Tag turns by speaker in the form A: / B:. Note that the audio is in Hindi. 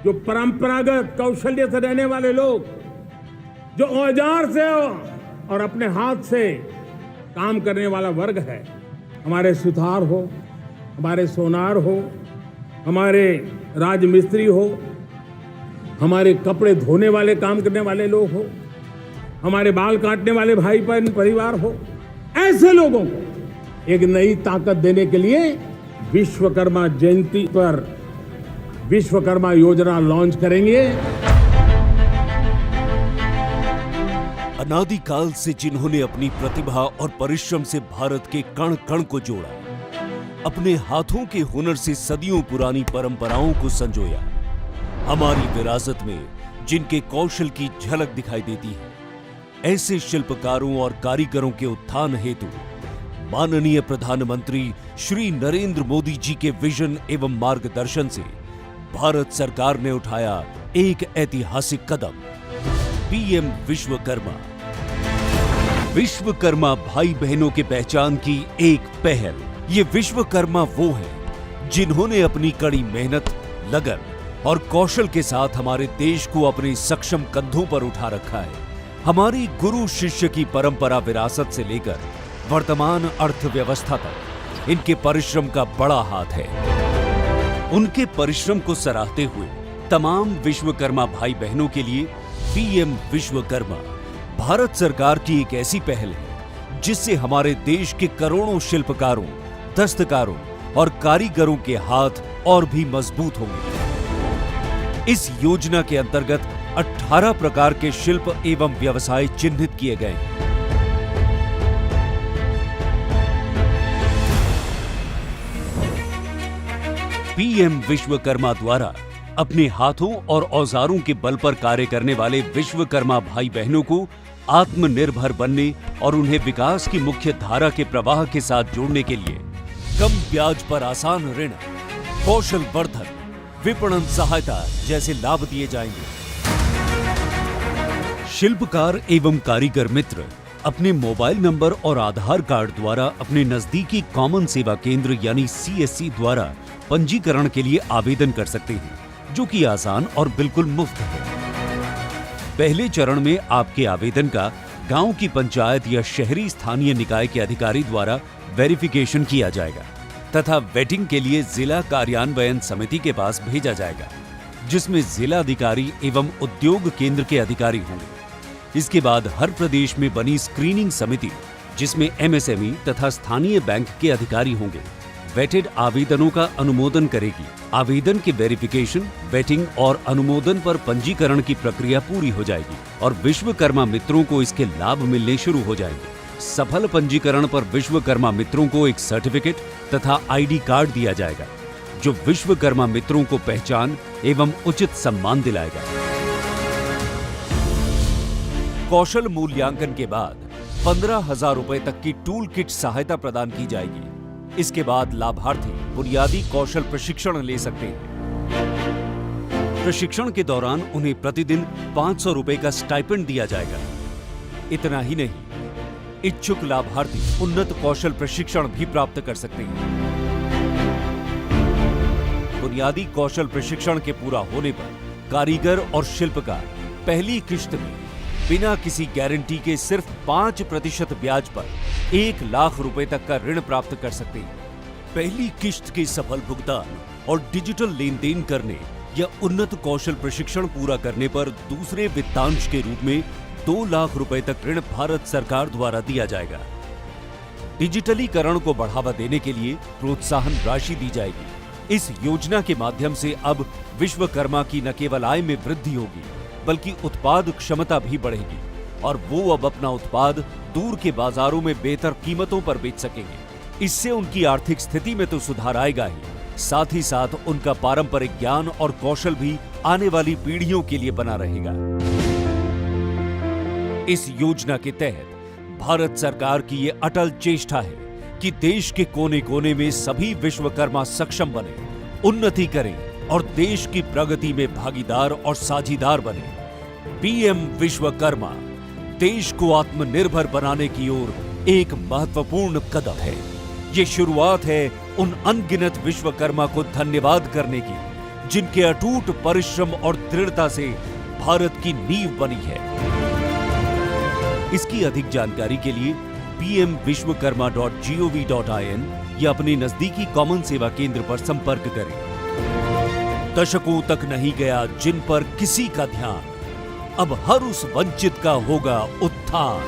A: जो परंपरागत कौशल्य से रहने वाले लोग, जो औजार से और अपने हाथ से काम करने वाला वर्ग है, हमारे सुथार हो, हमारे सोनार हो, हमारे राजमिस्त्री हो, हमारे कपड़े धोने वाले काम करने वाले लोग हो, हमारे बाल काटने वाले भाई बहन परिवार हो, ऐसे लोगों को एक नई ताकत देने के लिए विश्वकर्मा जयंती पर विश्वकर्मा योजना लॉन्च करेंगे।
B: अनादिकाल से जिन्होंने अपनी प्रतिभा और परिश्रम से भारत के कण कण को जोड़ा, अपने हाथों के हुनर से सदियों पुरानी परंपराओं को संजोया, हमारी विरासत में जिनके कौशल की झलक दिखाई देती है, ऐसे शिल्पकारों और कारीगरों के उत्थान हेतु माननीय प्रधानमंत्री श्री नरेंद्र मोदी जी के विजन एवं मार्गदर्शन से भारत सरकार ने उठाया एक ऐतिहासिक कदम, पीएम विश्वकर्मा। विश्वकर्मा भाई बहनों की पहचान की एक पहल। ये विश्वकर्मा वो हैं जिन्होंने अपनी कड़ी मेहनत, लगन और कौशल के साथ हमारे देश को अपने सक्षम कंधों पर उठा रखा है। हमारी गुरु शिष्य की परंपरा विरासत से लेकर वर्तमान अर्थव्यवस्था तक इनके परिश्रम का बड़ा हाथ है। उनके परिश्रम को सराहते हुए तमाम विश्वकर्मा भाई बहनों के लिए पीएम विश्वकर्मा भारत सरकार की एक ऐसी पहल है जिससे हमारे देश के करोड़ों शिल्पकारों, दस्तकारों और कारीगरों के हाथ और भी मजबूत होंगे। इस योजना के अंतर्गत 18 प्रकार के शिल्प एवं व्यवसाय चिन्हित किए गए हैं। पीएम विश्वकर्मा द्वारा अपने हाथों और औजारों के बल पर कार्य करने वाले विश्वकर्मा भाई बहनों को आत्मनिर्भर बनने और उन्हें विकास की मुख्य धारा के प्रवाह के साथ जोड़ने के लिए कम ब्याज पर आसान ऋण, कौशल वर्धन, विपणन सहायता जैसे लाभ दिए जाएंगे। शिल्पकार एवं कारीगर मित्र अपने मोबाइल नंबर और आधार कार्ड द्वारा अपने नजदीकी कॉमन सेवा केंद्र यानी सीएससी द्वारा पंजीकरण के लिए आवेदन कर सकते हैं, जो कि आसान और बिल्कुल मुफ्त है। पहले चरण में आपके आवेदन का गांव की पंचायत या शहरी स्थानीय निकाय के अधिकारी द्वारा वेरिफिकेशन किया जाएगा तथा वेटिंग के लिए जिला कार्यान्वयन समिति के पास भेजा जाएगा, जिसमें जिला अधिकारी एवं उद्योग केंद्र के अधिकारी होंगे। इसके बाद हर प्रदेश में बनी स्क्रीनिंग समिति, जिसमें एमएसएमई तथा स्थानीय बैंक के अधिकारी होंगे, वेटेड आवेदनों का अनुमोदन करेगी। आवेदन के वेरिफिकेशन, वेटिंग और अनुमोदन पर पंजीकरण की प्रक्रिया पूरी हो जाएगी और विश्वकर्मा मित्रों को इसके लाभ मिलने शुरू हो जाएंगे। सफल पंजीकरण पर विश्वकर्मा मित्रों को एक सर्टिफिकेट तथा आईडी कार्ड दिया जाएगा, जो विश्वकर्मा मित्रों को पहचान एवं उचित सम्मान दिलाएगा। कौशल मूल्यांकन के बाद 15,000 रुपए तक की टूल किट सहायता प्रदान की जाएगी। इसके बाद लाभार्थी बुनियादी कौशल प्रशिक्षण ले सकते हैं। प्रशिक्षण के दौरान उन्हें प्रतिदिन 500 रुपए का स्टाइपेंड दिया जाएगा। इतना ही नहीं, इच्छुक लाभार्थी उन्नत कौशल प्रशिक्षण भी प्राप्त कर सकते हैं। बुनियादी कौशल प्रशिक्षण के पूरा होने पर कारीगर और शिल्पकार पहली किश्त में बिना किसी गारंटी के सिर्फ 5% ब्याज पर 1 लाख रुपए तक का ऋण प्राप्त कर सकते हैं। पहली किश्त के सफल भुगतान और डिजिटल लेन देन करने या उन्नत कौशल प्रशिक्षण पूरा करने पर दूसरे वित्तांश के रूप में 2 लाख रुपए तक ऋण भारत सरकार द्वारा दिया जाएगा। डिजिटलीकरण को बढ़ावा देने के लिए प्रोत्साहन राशि दी जाएगी। इस योजना के माध्यम से अब विश्वकर्मा की न केवल आय में वृद्धि होगी, बल्कि उत्पाद क्षमता भी बढ़ेगी और वो अब अपना उत्पाद दूर के बाजारों में बेहतर कीमतों पर बेच सकेंगे। इससे उनकी आर्थिक स्थिति में तो सुधार आएगा ही, साथ ही साथ उनका पारंपरिक ज्ञान और कौशल भी आने वाली पीढ़ियों के लिए बना रहेगा। इस योजना के तहत भारत सरकार की ये अटल चेष्टा है कि देश के कोने कोने में सभी विश्वकर्मा सक्षम बने, उन्नति करें और देश की प्रगति में भागीदार और साझीदार बने। पीएम विश्वकर्मा देश को आत्मनिर्भर बनाने की ओर एक महत्वपूर्ण कदम है। ये शुरुआत है उन अनगिनत विश्वकर्मा को धन्यवाद करने की, जिनके अटूट परिश्रम और दृढ़ता से भारत की नींव बनी है। इसकी अधिक जानकारी के लिए pmvishwakarma.gov.in या अपने नजदीकी कॉमन सेवा केंद्र पर संपर्क करें। दशकों तक नहीं गया जिन पर किसी का ध्यान, अब हर उस वंचित का होगा उत्थान।